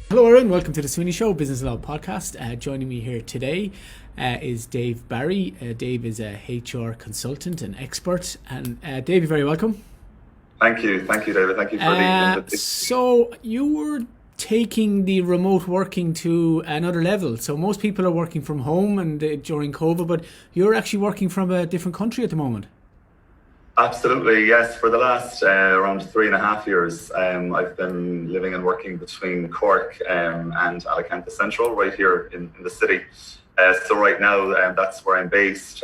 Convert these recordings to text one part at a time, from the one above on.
Hello everyone, welcome to the Sweeney Show, Business Law Podcast. Joining me here today is Dave Barry. Dave is a HR consultant and expert. And Dave, you're very welcome. Thank you, David. Thank you for the invitation. So you were taking the remote working to another level. So most people are working from home and during COVID, but you're actually working from a different country at the moment. Absolutely, yes. For the last around 3.5 years, I've been living and working between Cork and Alicante Central, right here in the city. So right now, that's where I'm based.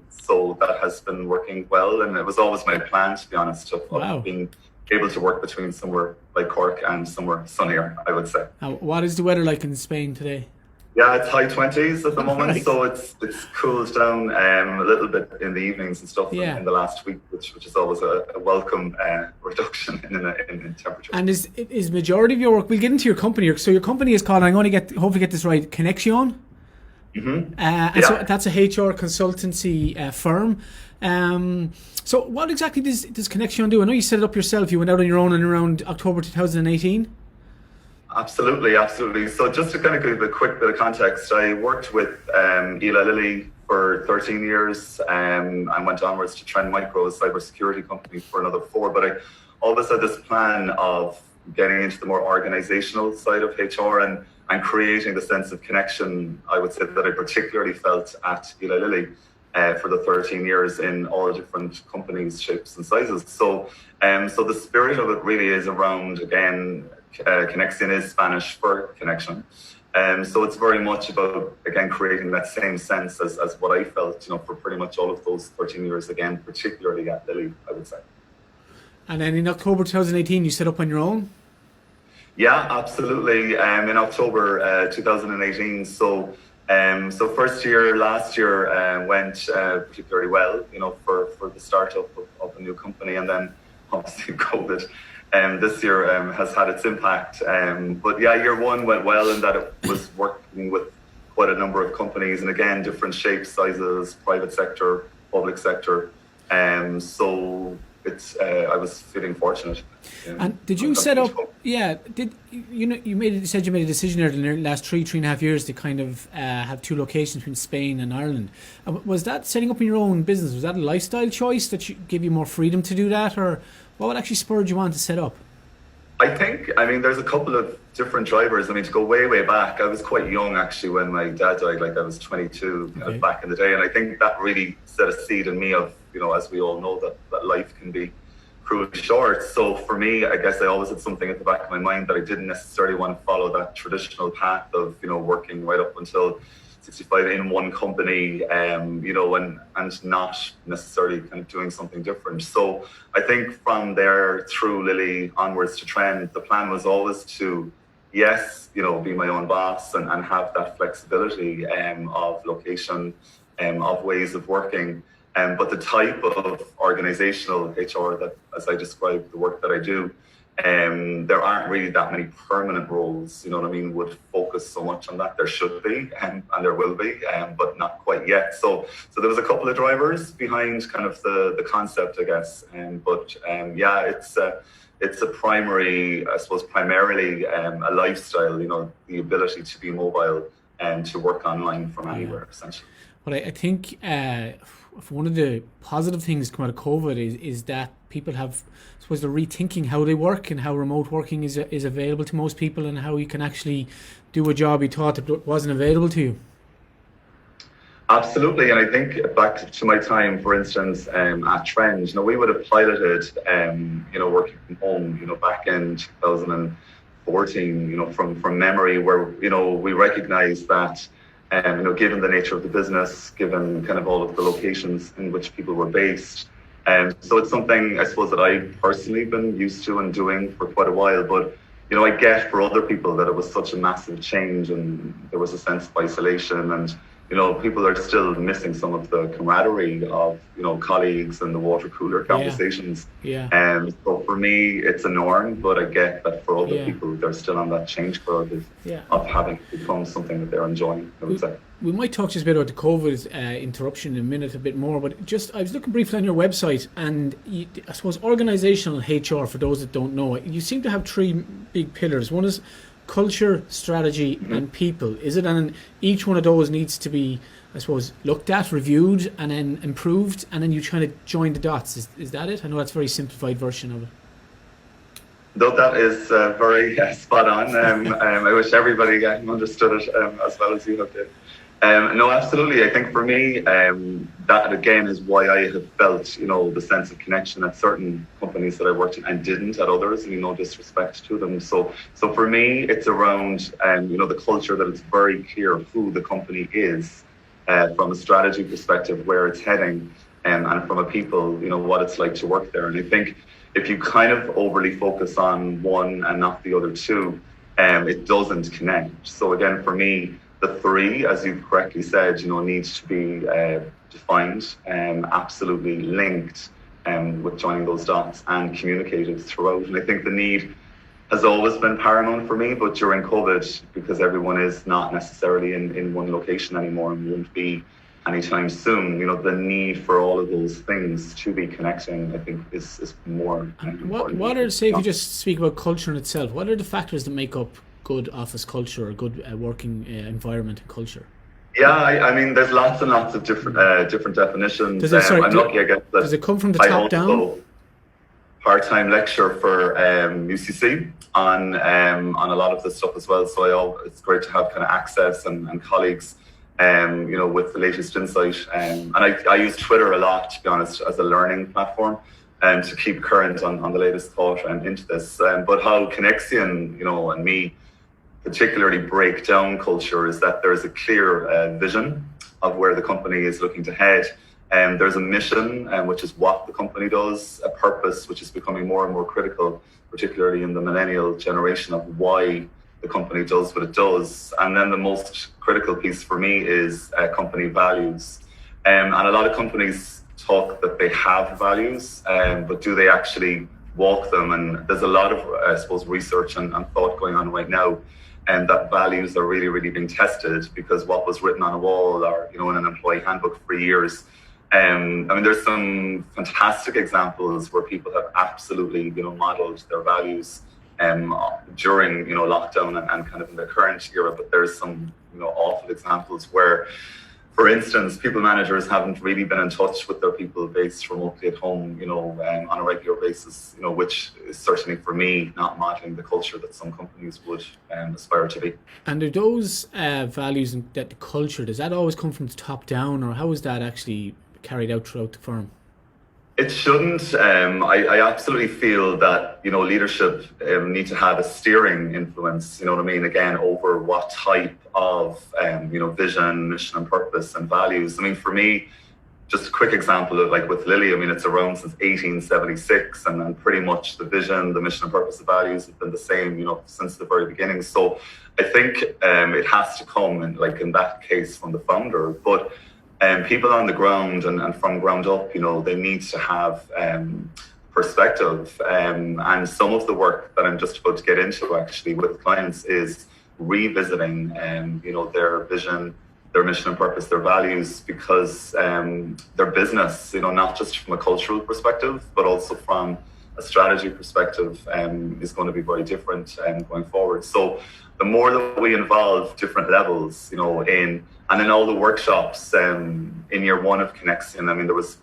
So that has been working well, and it was always my plan, to be honest, of being able to work between somewhere like Cork and somewhere sunnier, I would say. What is the weather like in Spain today? Yeah, it's high 20s at the moment, Right. so it's cooled down a little bit in the evenings and stuff in the last week, which is always a welcome reduction in temperature. And is majority of your work? We'll get into your company. So your company is called, I'm going to hopefully get this right, Conexion. Mm-hmm. So that's a HR consultancy firm. So what exactly does Conexion do? I know you set it up yourself. You went out on your own in around October 2018. Absolutely. So just to kind of give a quick bit of context, I worked with Eli Lilly for 13 years and went onwards to Trend Micro, a cybersecurity company, for another 4. But I always had this plan of getting into the more organisational side of HR and creating the sense of connection, I would say, that I particularly felt at Eli Lilly for the 13 years in all different companies, shapes and sizes. So the spirit of it really is around, again, Conexion is Spanish for connection. So it's very much about, again, creating that same sense as what I felt, for pretty much all of those 13 years, again, particularly at Lilly, I would say. And then in October 2018, you set up on your own? Yeah, absolutely. In October 2018. So first year, last year went particularly well, for the startup of a new company, and then obviously COVID. This year has had its impact. But yeah, year one went well in that it was working with quite a number of companies, and again, different shapes, sizes, private sector, public sector. So it's I was feeling fortunate. And did you set up? Yeah, you said you made a decision there in the last 3.5 years to kind of have 2 locations between Spain and Ireland. Was that setting up in your own business? Was that a lifestyle choice that gave you more freedom to do that, or what actually spurred you on to set up? I think, there's a couple of different drivers. To go way back, I was quite young actually when my dad died. I was 22 back in the day, and I think that really set a seed in me of, as we all know, that life can be cruelly short. So for me, I guess I always had something at the back of my mind that I didn't necessarily want to follow that traditional path of, working right up until 65 in one company, and not necessarily kind of doing something different. So I think from there through Lilly onwards to Trend, the plan was always to, yes, be my own boss and have that flexibility of location, of ways of working. But the type of organizational HR that, as I described, the work that I do, there aren't really that many permanent roles, would focus so much on that. There should be, and there will be, but not quite yet. So there was a couple of drivers behind kind of the concept, I guess. It's a primary, I suppose, primarily a lifestyle, the ability to be mobile and to work online from anywhere, essentially. Well, I think one of the positive things come out of COVID is that people have, I suppose, they're rethinking how they work and how remote working is available to most people, and how you can actually do a job you thought that wasn't available to you. Absolutely, and I think back to my time, for instance, at Trend, we would have piloted, working from home, back in 2014, from memory, where we recognised that. Given the nature of the business, given kind of all of the locations in which people were based. So it's something, I suppose, that I personally been used to and doing for quite a while. But, I get for other people that it was such a massive change, and there was a sense of isolation, and, people are still missing some of the camaraderie of, colleagues and the water cooler conversations. So for me, it's a norm, but I get that for other people, they're still on that change curve of having become something that they're enjoying, I would say. We might talk just a bit about the COVID interruption in a minute, a bit more, but I was looking briefly on your website, and I suppose organisational HR, for those that don't know, you seem to have 3 big pillars. One is culture, strategy, and people. Is it? And each one of those needs to be, I suppose, looked at, reviewed, and then improved, and then you try to join the dots. Is that it? I know that's a very simplified version of it. Though that is very spot on. I wish everybody understood it as well as you have did. No, absolutely. I think for me, that again is why I have felt, the sense of connection at certain companies that I worked in and didn't at others, and no disrespect to them. So for me, it's around, the culture, that it's very clear who the company is from a strategy perspective, where it's heading, and from a people, what it's like to work there. And I think if you kind of overly focus on one and not the other two, it doesn't connect. So again, for me, the three, as you've correctly said, needs to be defined and absolutely linked with joining those dots and communicated throughout. And I think the need has always been paramount for me, but during COVID, because everyone is not necessarily in one location anymore and won't be anytime soon, the need for all of those things to be connecting, I think, is more important. What are, say, if you just speak about culture in itself, what are the factors that make up good office culture or good working environment and culture? Yeah, I mean, there's lots and lots of different definitions. Does it, I'm lucky, I guess, that does it come from the top down? Part-time lecture for UCC on a lot of this stuff as well. So it's great to have kind of access and colleagues, with the latest insight. And I use Twitter a lot, to be honest, as a learning platform, and to keep current on the latest thought and into this. But how Conexion, and me particularly break down culture is that there's a clear vision of where the company is looking to head. There's a mission, which is what the company does, a purpose, which is becoming more and more critical, particularly in the millennial generation, of why the company does what it does. And then the most critical piece for me is company values. And a lot of companies talk that they have values, but do they actually walk them? And there's a lot of, I suppose, research and thought going on right now, and that values are really, really being tested, because what was written on a wall or, in an employee handbook for years. I mean, there's some fantastic examples where people have absolutely, modeled their values during, lockdown and kind of in the current era. But there's some, awful examples where, for instance, people managers haven't really been in touch with their people based remotely at home, on a regular basis, which is certainly for me not modeling the culture that some companies would aspire to be. And are those values and that the culture, does that always come from the top down, or how is that actually carried out throughout the firm? It shouldn't. I absolutely feel that, leadership need to have a steering influence, again, over what type of, vision, mission and purpose and values. I mean, for me, just a quick example of, like, with Lilly, I mean, it's around since 1876, and then pretty much the vision, the mission and purpose of values have been the same, since the very beginning. So I think it has to come, in that case, from the founder. But people on the ground and from ground up, they need to have perspective. And some of the work that I'm just about to get into actually with clients is revisiting, their vision, their mission and purpose, their values, because their business, not just from a cultural perspective, but also from a strategy perspective, is going to be very different going forward. So the more that we involve different levels, and in all the workshops in year one of Conexion, I mean, there was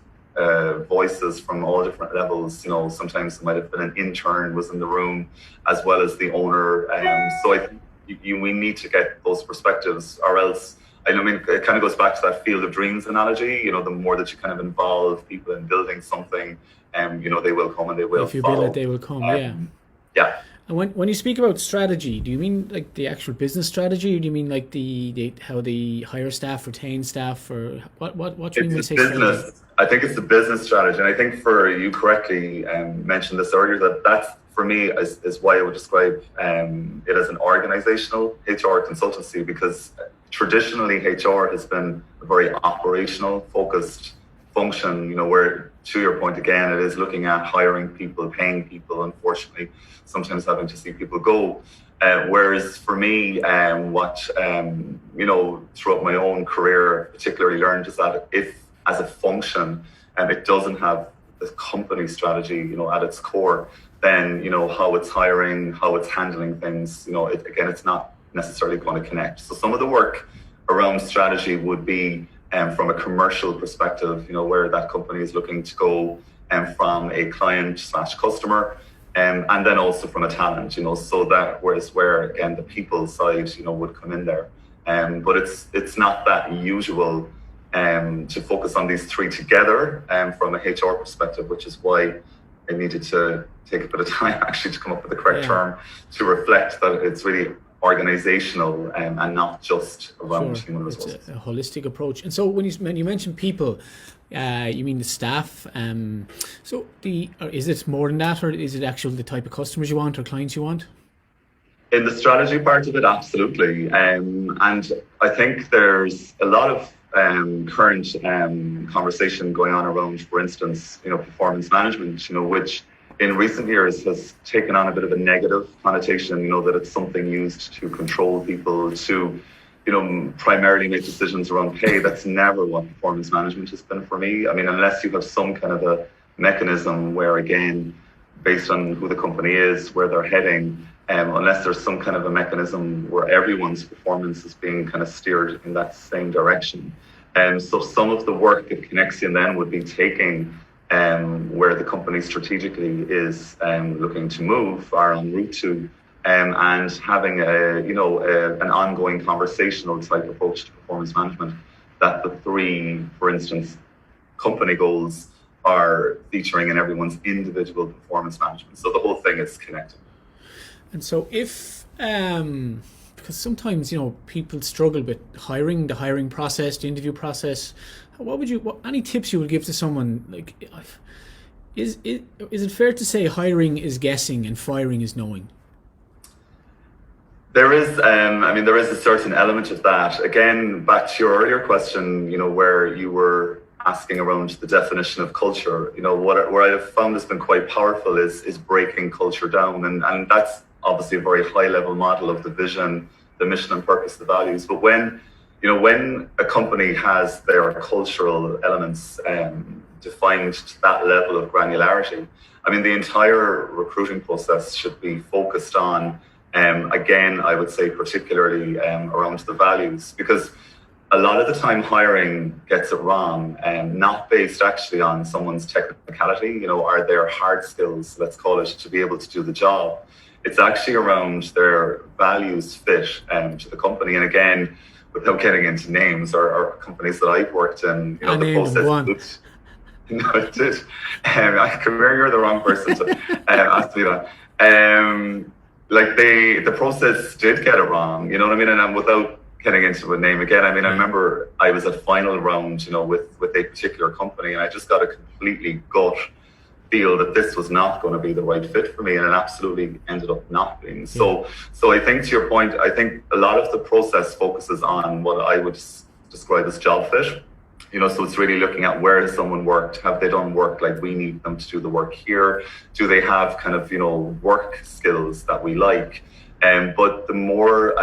voices from all different levels. Sometimes it might have been an intern was in the room, as well as the owner. So I think we need to get those perspectives, or else, I mean, it kind of goes back to that field of dreams analogy. The more that you kind of involve people in building something, they will come and they will follow. If you build it, they will come, Yeah. And when you speak about strategy, do you mean like the actual business strategy, or do you mean like the how they hire staff, retain staff, or what do you mean when you say business strategy? I think it's the business strategy, and I think for you correctly mentioned this earlier, that's for me is why I would describe it as an organizational HR consultancy, because traditionally HR has been a very operational focused function, where, to your point again, it is looking at hiring people, paying people, unfortunately sometimes having to see people go. Whereas for me, what throughout my own career particularly learned is that if as a function it doesn't have the company strategy at its core, then, how it's hiring, how it's handling things, it's not necessarily going to connect. So some of the work around strategy would be from a commercial perspective, where that company is looking to go from a client/customer, and then also from a talent, so that where again the people side, would come in there. But it's not that usual to focus on these three together from a HR perspective, which is why I needed to take a bit of time actually to come up with the correct term to reflect that it's really organizational and not just around human resources. It's a holistic approach. And so when you mention people, you mean the staff. Is it more than that, or is it actually the type of customers you want or clients you want? In the strategy part of it, absolutely. And I think there's a lot of current conversation going on around, for instance, performance management, which in recent years has taken on a bit of a negative connotation, that it's something used to control people, to, primarily make decisions around pay. That's never what performance management has been for me. I mean, unless you have some kind of a mechanism where, again, based on who the company is, where they're heading, unless there's some kind of a mechanism where everyone's performance is being kind of steered in that same direction. So some of the work at Conexion then would be taking where the company strategically is looking to move or en route to, and having an ongoing conversational type approach to performance management, that the three, for instance, company goals are featuring in everyone's individual performance management. So the whole thing is connected. And so if, because sometimes, people struggle with the hiring process, the interview process, any tips you would give to someone? Like, is it fair to say hiring is guessing and firing is knowing? There is, there is a certain element of that. Again, back to your earlier question, where you were asking around the definition of culture, where I have found has been quite powerful is breaking culture down. And that's obviously a very high level model of the vision, the mission and purpose, the values. But when a company has their cultural elements defined to that level of granularity, the entire recruiting process should be focused on, again, I would say particularly around the values, because a lot of the time hiring gets it wrong, not based actually on someone's technicality, or their hard skills, let's call it, to be able to do the job. It's actually around their values fit to the company. And again, without getting into names or companies that I've worked in, the process. I did. Come here, you're the wrong person to ask me that. The process did get it wrong, you know what I mean? And without getting into a name again, I remember I was at final round, with a particular company, and I just got a completely gut feel that this was not going to be the right fit for me, and it absolutely ended up not being. So I think, to your point, I think a lot of the process focuses on what I would describe as job fit. So it's really looking at where has someone worked, have they done work like we need them to do the work here, do they have kind of work skills that we like. But the more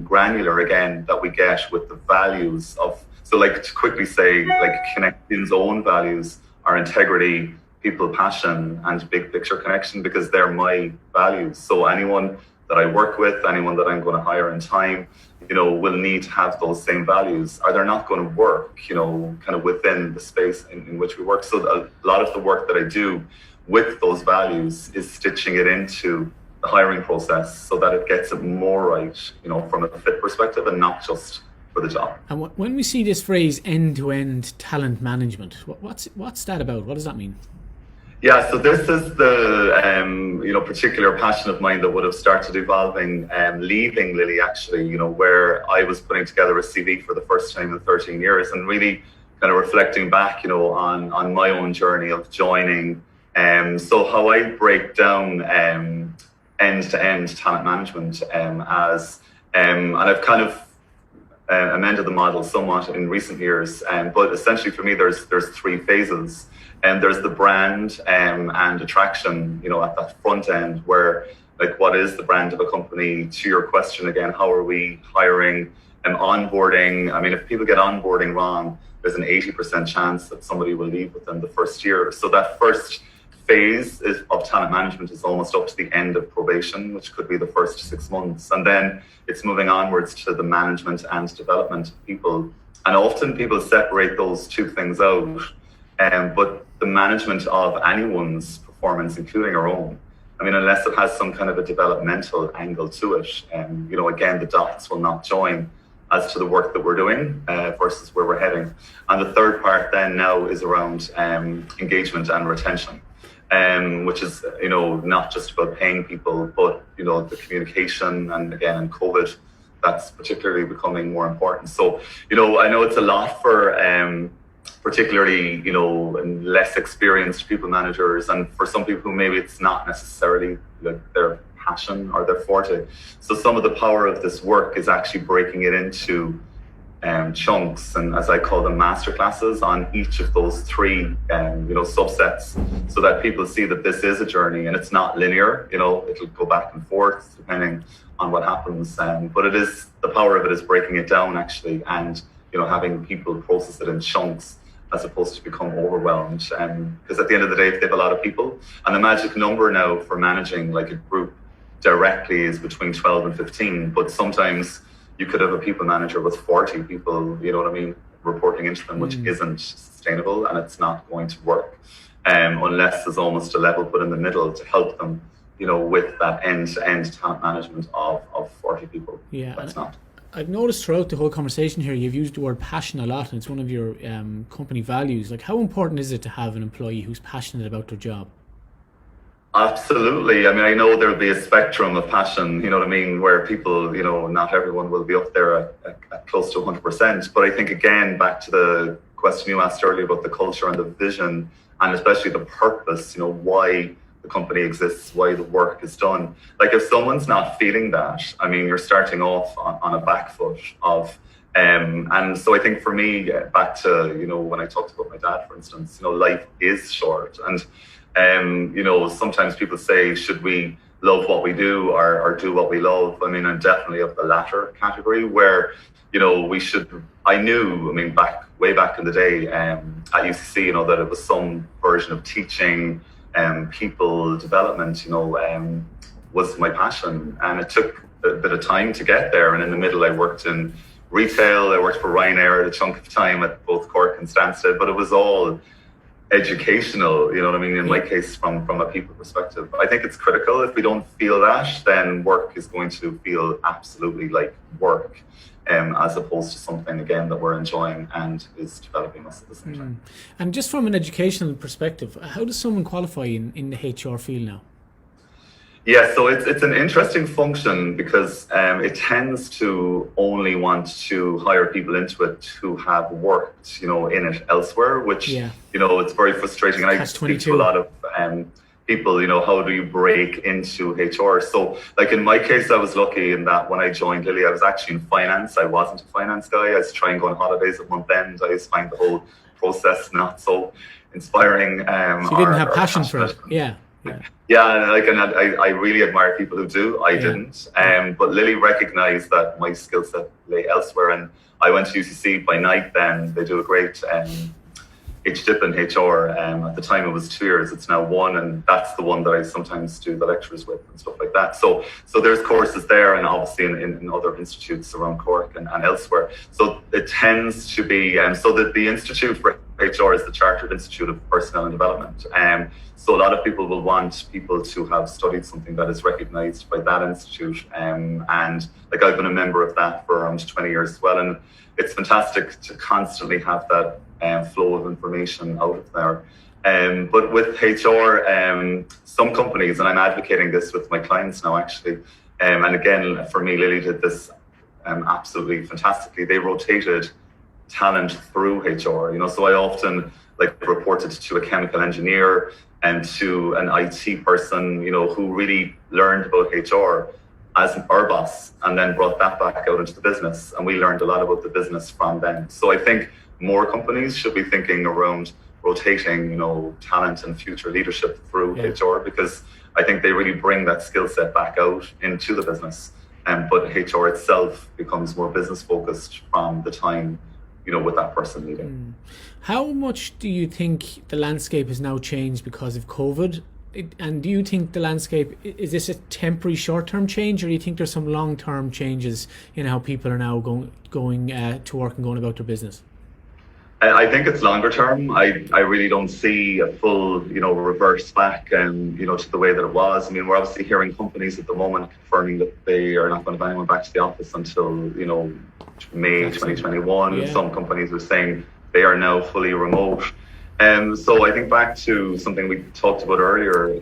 granular, again, that we get with the values of, so like to quickly say, like Connection's own values are integrity, people, passion, and big picture connection, because they're my values. So anyone that I work with, anyone that I'm going to hire in time, will need to have those same values, or they're not going to work, kind of within the space in which we work. So a lot of the work that I do with those values is stitching it into the hiring process so that it gets it more right, from a fit perspective and not just for the job. And when we see this phrase end-to-end talent management, what's that about? What does that mean? Yeah, so this is the particular passion of mine that would have started evolving leaving Lilly, actually, where I was putting together a CV for the first time in 13 years and really kind of reflecting back, on my own journey of joining. So how I break down end-to-end talent management as, and I've kind of amended the model somewhat in recent years, but essentially for me there's three phases. And there's the brand and attraction, at that front end, where like what is the brand of a company? To your question again, how are we hiring and onboarding? If people get onboarding wrong, there's an 80% chance that somebody will leave within the first year. So that first phase of talent management is almost up to the end of probation, which could be the first 6 months. And then it's moving onwards to the management and development of people. And often people separate those two things out. But the management of anyone's performance, including our own, I mean, unless it has some kind of a developmental angle to it, again, the dots will not join as to the work that we're doing versus where we're heading. And the third part then now is around engagement and retention, which is, not just about paying people, but, the communication. And again, in COVID, that's particularly becoming more important. So, I know it's a lot for particularly, less experienced people managers, and for some people who maybe it's not necessarily like their passion or their forte. So some of the power of this work is actually breaking it into chunks, and as I call them, masterclasses on each of those three subsets, so that people see that this is a journey and it's not linear. It'll go back and forth depending on what happens, but it is, the power of it is breaking it down actually, and having people process it in chunks as opposed to become overwhelmed. Because at the end of the day, if they have a lot of people, and the magic number now for managing like a group directly is between 12 and 15, but sometimes you could have a people manager with 40 people, reporting into them, which isn't sustainable, and it's not going to work unless there's almost a level put in the middle to help them, with that end-to-end talent management of 40 people. Yeah, that's not. I've noticed throughout the whole conversation here, you've used the word passion a lot, and it's one of your company values. Like, how important is it to have an employee who's passionate about their job? Absolutely. I mean, I know there'll be a spectrum of passion, where people, not everyone will be up there at close to 100%. But I think, again, back to the question you asked earlier about the culture and the vision, and especially the purpose, why the company exists, why the work is done. Like, if someone's not feeling that, I mean, you're starting off on a back foot of, and so I think for me, back to, when I talked about my dad, for instance, life is short. And, sometimes people say, should we love what we do or do what we love? I mean, I'm definitely of the latter category where, we should, way back in the day at UCC, that it was some version of teaching, people development, was my passion, and it took a bit of time to get there. And in the middle, I worked in retail. I worked for Ryanair at a chunk of time at both Cork and Stansted, but it was all educational, in my case, from a people perspective. I think it's critical. If we don't feel that, then work is going to feel absolutely like work, as opposed to something, again, that we're enjoying and is developing us at the same time. And just from an educational perspective, how does someone qualify in the HR field now? Yeah, so it's an interesting function because it tends to only want to hire people into it who have worked, in it elsewhere, which, it's very frustrating. And I speak to a lot of people, how do you break into HR? So, like in my case, I was lucky in that when I joined Lilly, I was actually in finance. I wasn't a finance guy. I was trying to go on holidays at month end. I just find the whole process not so inspiring. So you didn't have passion for it. Yeah. Yeah, and I really admire people who do. I didn't. But Lilly recognised that my skill set lay elsewhere, and I went to UCC by night then. They do a great HDIP in HR. At the time it was 2 years, it's now 1, and that's the one that I sometimes do the lectures with and stuff like that. So there's courses there, and obviously in other institutes around Cork and elsewhere. So it tends to be, so that the Institute for HR is the Chartered Institute of Personnel and Development. So a lot of people will want people to have studied something that is recognised by that institute. And like, I've been a member of that for around 20 years as well. And it's fantastic to constantly have that flow of information out of there. But with HR, some companies, and I'm advocating this with my clients now actually, and again, for me, Lilly did this absolutely fantastically. They rotated talent through HR, so I often reported to a chemical engineer and to an IT person, who really learned about HR as our boss, and then brought that back out into the business. And we learned a lot about the business from them. So I think more companies should be thinking around rotating, talent and future leadership through HR, because I think they really bring that skill set back out into the business. But HR itself becomes more business focused from the time with that person meeting. How much do you think the landscape has now changed because of COVID? And do you think the landscape, is this a temporary short-term change, or do you think there's some long-term changes in how people are now going to work and going about their business? I think it's longer term. I really don't see a full, reverse back, to the way that it was. I mean, we're obviously hearing companies at the moment confirming that they are not going to have anyone back to the office until, May 2021. Yeah. Some companies are saying they are now fully remote. So I think back to something we talked about earlier,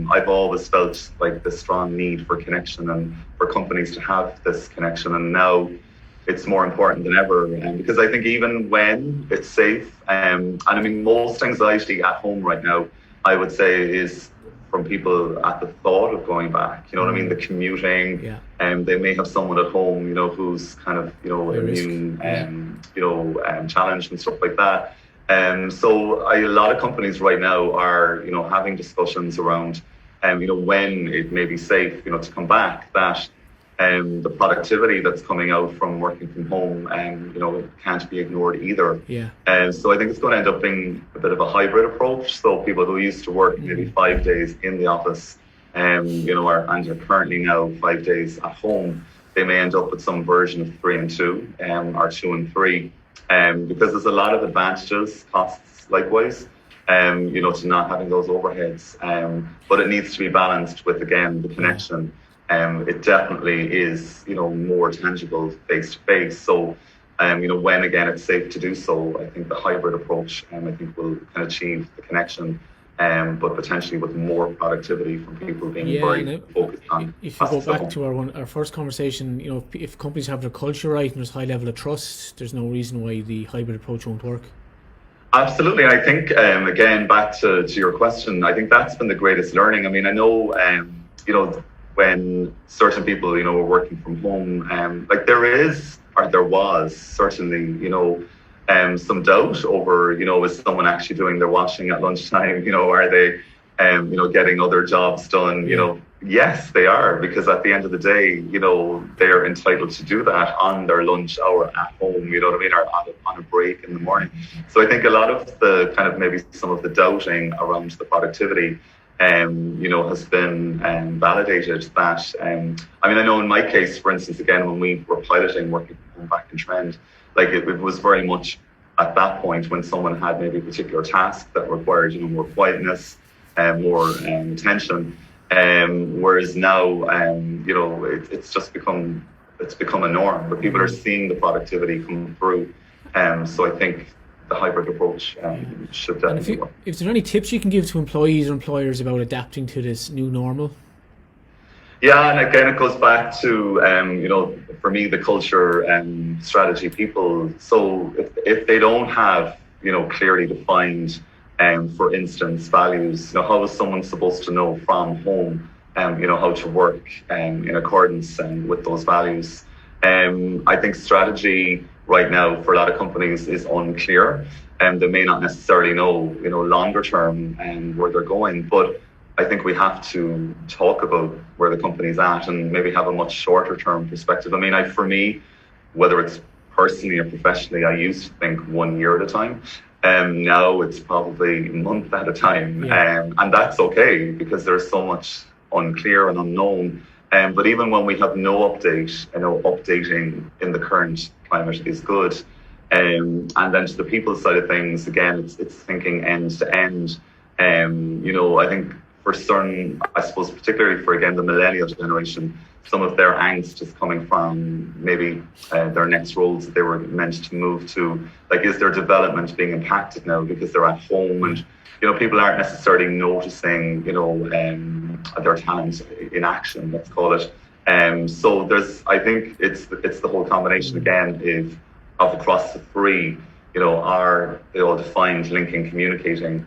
I've always felt like the strong need for connection and for companies to have this connection. And now it's more important than ever, because I think even when it's safe, and I mean, most anxiety at home right now, I would say, is from people at the thought of going back. You know what I mean? The commuting, and they may have someone at home, who's kind of, immune, challenged and stuff like that. So a lot of companies right now are, having discussions around, when it may be safe, to come back, that the productivity that's coming out from working from home, it can't be ignored either. Yeah. So I think it's going to end up being a bit of a hybrid approach. So people who used to work maybe 5 days in the office, and are currently now 5 days at home, they may end up with some version of 3 and 2, or 2 and 3, because there's a lot of advantages, costs likewise, to not having those overheads. But it needs to be balanced with, again, the connection. It definitely is, more tangible face to face. So, when again it's safe to do so, I think the hybrid approach, I think will kind of achieve the connection, but potentially with more productivity from people being very focused on. If you go back to our first conversation, if companies have their culture right and there's high level of trust, there's no reason why the hybrid approach won't work. Absolutely. I think, again, back to your question, I think that's been the greatest learning. I mean, I know, when certain people, were working from home, like there was certainly, some doubt over, is someone actually doing their washing at lunchtime? Are they, getting other jobs done? Yes, they are, because at the end of the day, they're entitled to do that on their lunch hour at home, or on a break in the morning. So I think a lot of the kind of maybe some of the doubting around the productivity, has been validated that, I know in my case, for instance, again, when we were piloting working from home back in Trend, like it was very much at that point when someone had maybe a particular task that required, more quietness and more attention. Whereas now, it's just become a norm, but people are seeing the productivity come through. So I think the hybrid approach should definitely work. If there's any tips you can give to employees or employers about adapting to this new normal? Yeah, and again, it goes back to, for me, the culture and strategy people. So if they don't have, clearly defined, for instance, values, how is someone supposed to know from home, how to work in accordance with those values? I think strategy right now for a lot of companies is unclear, and they may not necessarily know, longer term where they're going. But I think we have to talk about where the company's at and maybe have a much shorter term perspective. For me, whether it's personally or professionally, I used to think 1 year at a time. Now it's probably a month at a time. Yeah. And that's okay, because there's so much unclear and unknown. But even when we have no update, updating in the current climate is good. And then to the people side of things, again, it's thinking end to end. I think for certain, I suppose, particularly for, again, the millennial generation, some of their angst is coming from maybe their next roles that they were meant to move to. Like, is their development being impacted now because they're at home and, people aren't necessarily noticing, their talent in action, let's call it. So I think it's the whole combination again of across the three, are they all defined, linking, communicating?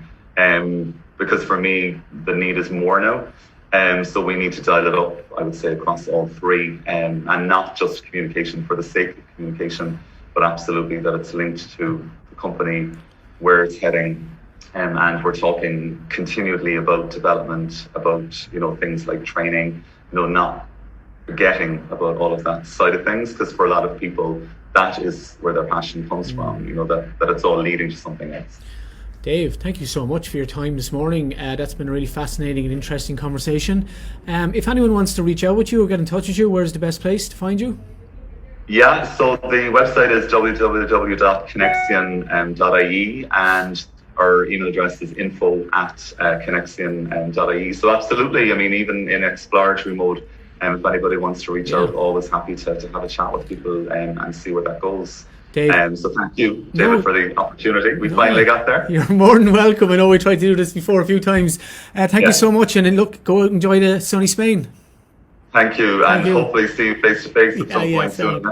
Because for me, the need is more now. So we need to dial it up, I would say, across all three, and not just communication for the sake of communication, but absolutely that it's linked to the company, where it's heading. And we're talking continually about development, about, things like training, not forgetting about all of that side of things, because for a lot of people, that is where their passion comes from, you know, that it's all leading to something else. Dave, thank you so much for your time this morning. That's been a really fascinating and interesting conversation. If anyone wants to reach out with you or get in touch with you, where's the best place to find you? Yeah, so the website is www.Conexion.ie, and our email address is info@Conexion.ie. So absolutely, I mean, even in exploratory mode, if anybody wants to reach out, always happy to have a chat with people and see where that goes. Dave. So thank you, David, for the opportunity. We finally got there. You're more than welcome. I know we tried to do this before a few times. Thank you so much, and look, go out and enjoy the sunny Spain. Thank you, and hopefully see you face to face at some point soon.